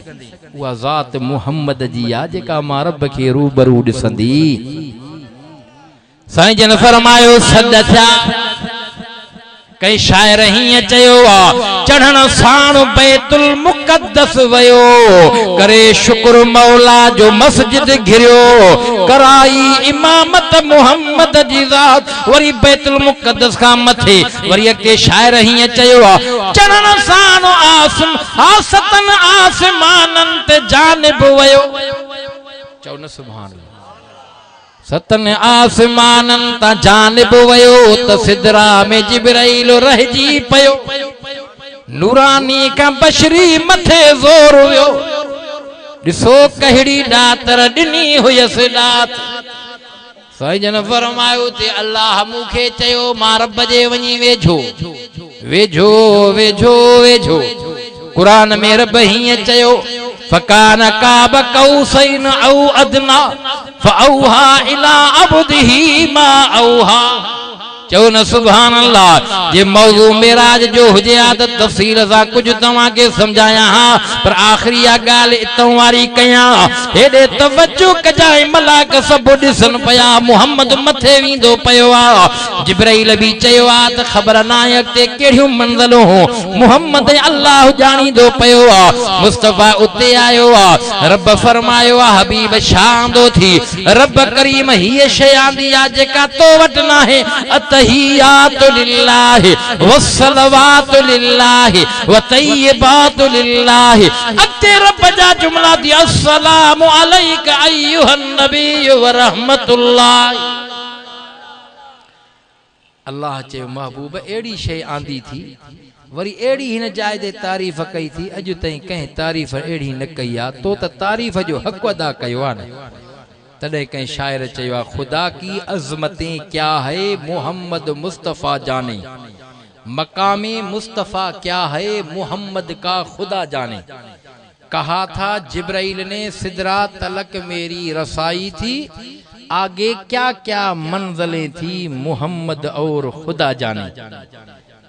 उहा ज़ात मुहम्मद जी आ जेका मां रब खे रूबरू ॾिसंदी साईं जन फरमायो सद थिया कई शायर हीअं चयो आ चढ़ण साण बैतुल मुक़द्दस वयो करे शुक्र मौला जो मस्जिद घिरियो कराई इमामत मुहम्मद जी ज़ात वरी बैतुल मुक़द्दस खां मथे वरी अॻिते शायर हीअं चयो आ चढ़ण साण आसतन आसमानन ते जानिब वयो चओ न सुभान अल्लाह सतन आसमानन ता जानिब वयो त सिदरा में जिब्राइल रहजी पयो नूरानी का बशरी मथे ज़ोर वियो ॾिसो कहिड़ी ॾातर ॾिनी हुयस ॾात साईं जन फरमायो ते अल्लाह मूंखे चयो मां रब जे वञी वेझो क़ुरान में रब हीअं चयो फकान काब कौसैन औ अदना फऔहा इला अब्दिही मा औहा चो न सुभान अल्लाह जे मौजू मेराज जो हुजे आ त तफसील सा कुछ तवा के समझाया हां पर आखिरी आ गाल इतों वारी कया हेडे तवज्जो कजाए मलाक सब दिसन पया मोहम्मद मथे विंदो पयो आ जिब्राइल भी चयो आ त खबर नायक ते केड़ियों मंज़िलो हो मोहम्मद अल्लाह जानी दो पयो आ मुस्तफा उते आयो आ रब फरमायो आ हबीब शांदो थी रब करीम ही शय आंदी आ जेका तो वट ना है तहियातु लिल्लाहि वस्सलवातु लिल्लाहि व तय्यबातु लिल्लाहि अते रब जा जुमला दिया अस्सलामु अलैका अय्युहन नबिय्यु व रहमतुल्लाह अल्लाह चे महबूब एड़ी शय आंदी थी वरी एड़ी हिन जाय दे तारीफ कई थी अजु तई कहीं तारीफ एड़ी न कई आ तो त तारीफ जो हक अदा कयो आ न तदे कहीं शायर चयो खुदा की अजमतें क्या है मोहम्मद मुस्तफ़ा जाने मकामे मुस्तफ़ा क्या है मोहम्मद का खुदा जाने कहा था जिब्राइल ने सिदरा तलक मेरी रसाई थी आगे क्या क्या मंजिलें थी मोहम्मद और खुदा जाने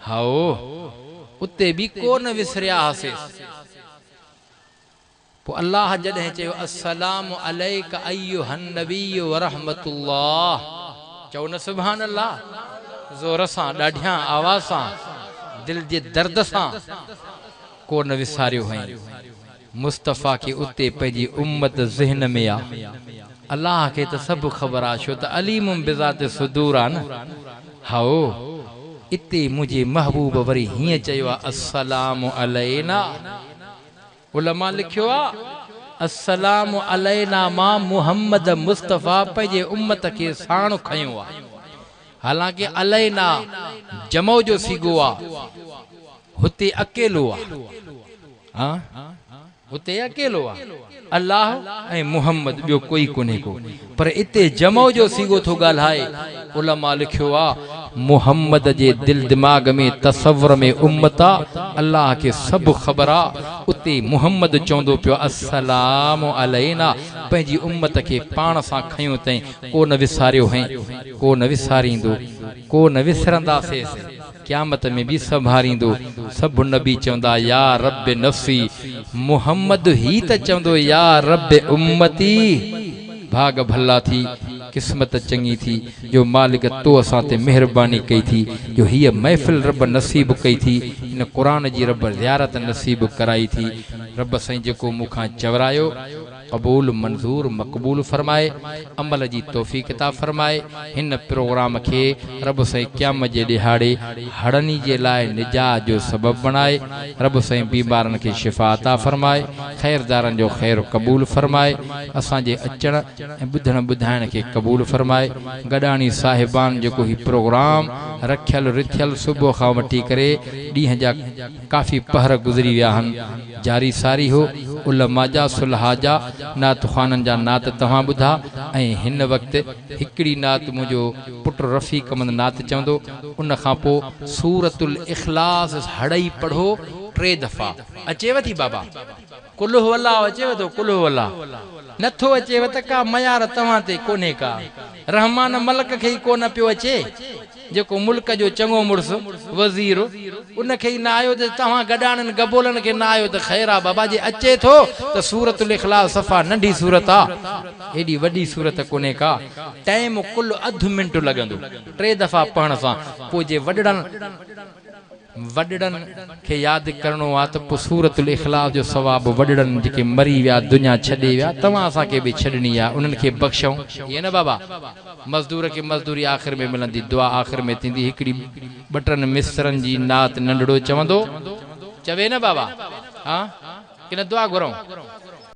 हाओ उते भी को न विसरिया हसे पो अल्लाह जदे चयो अस्सलामु अलैका अय्युहन नबिय्यु व रहमतुल्लाह चओ न सुभान अल्लाह ज़ोर सां ॾाढियां आवाज़ सां दिल जे दर्द सां को न विसारियो है मुस्तफ़ा के उते पंहिंजी उम्मत ज़हन में आ अल्लाह के त सब ख़बर आ छो त अलीमुम बिज़ात सुदूर आ न हाओ इते मुझे महबूब वरी हीअं चयो आ अस्सलामु अलैना उलमा लिखियो आ अस्सलामु अलैना मा मुहम्मद मुस्तफ़ा पंहिंजे उम्मत के साण खयो आ हालांकि अलैना जमो जो सीगो आ हुते अकेलो आ हां हुते अकेलो आ अल्लाह ऐ मुहम्मद बियो कोई कोने को पर इते जमो जो सीगो थो गाल्हाए उलमा लिखियो आ मुहम्मद जे दिल दिमाग में तसव्वुर में उम्मता अल्लाह के सब खबर आ उते मुहम्मद चौंदो पियो अस्सलामु अलैना पंहिंजी उम्मत के पाण सां खयो तई को न विसारियो है को न विसारींदो को न विसरंदासे क़यामत में भी संभारींदो। सब नबी चवंदा या रब नफ़्सी, मुहम्मद ही त चवंदो या रब उम्मती। भाग भला थी, किस्मत चंगी थी जो मालिक तो असां ते मेहरबानी कई थी, जो हीअ महफ़िल रब नसीब कई थी, इन क़ुरान जी रब ज़ियारत नसीब कराई थी। रब साईं जेको मूंखां चवरायो कबूल मंजूर मक़बूल फरमाए, अमल जी तौफ़ीक़ अता फरमाए। हिन प्रोग्राम खे रब साईं क़यामत जे ॾिहाड़े हड़नी जे लाइ निजात जो सबब बणाए। रब साईं बीमारनि खे शिफ़ा अता फरमाए, ख़ैरदारनि जो ख़ैर क़बूल फरमाए। असांजे अचण ऐं ॿुधण ॿुधाइण खे क़बूल फरमाए। गॾाणी साहिबान जेको ही प्रोग्राम रखियल रिथियल सुबुह खां वठी करे ॾींहं जा काफ़ी पहर गुज़री विया आहिनि, जारी सारी हो। उलमा जा सुलहा जा नात ख़ाननि जा नात तव्हां ॿुधा। ऐं हिन वक़्तु हिकिड़ी नात मुंहिंजो पुटु रफ़ीक अहमद नात चवंदो, उन खां पोइ सूरतुल इख़लास हड़ई पढ़ो 3 दफ़ा। अचेव थी बाबा? कुल हु अल्लाह अचेव थो? कुल हु अल्लाह नथो अचेव त का मयार तव्हां ते कोन्हे का। रहमान मलक खे ई कोन पियो अचे, जेको मुल्क जो चङो मुड़ुसु वज़ीर, उनखे ई न आयो त तव्हां गॾाणनि गबोलनि खे न आयो त ख़ैर आहे बाबा। जे अचे थो त सूरतुल इख़लास सफ़ा नंढी सूरत आहे, एॾी वॾी सूरत कोन्हे का। टाइम कुल अधु मिंट लॻंदो 3 दफ़ा पढ़ण सां। पोइ जे वॾड़नि खे यादि करणो आहे त पोइ सूरतुल इख़लास जो सवाबु वॾड़नि जेके मरी विया दुनिया छॾे विया, तव्हां असांखे बि छॾणी आहे, उन्हनि खे बख़्शऊं। ईअं न बाबा? मज़दूर खे मज़दूरी आख़िर में मिलंदी, दुआ आख़िर में थींदी। हिकिड़ी 2 मिसरनि जी नात नंढड़ो चवंदो, चवे न बाबा? हा कि न दुआ घुरऊं?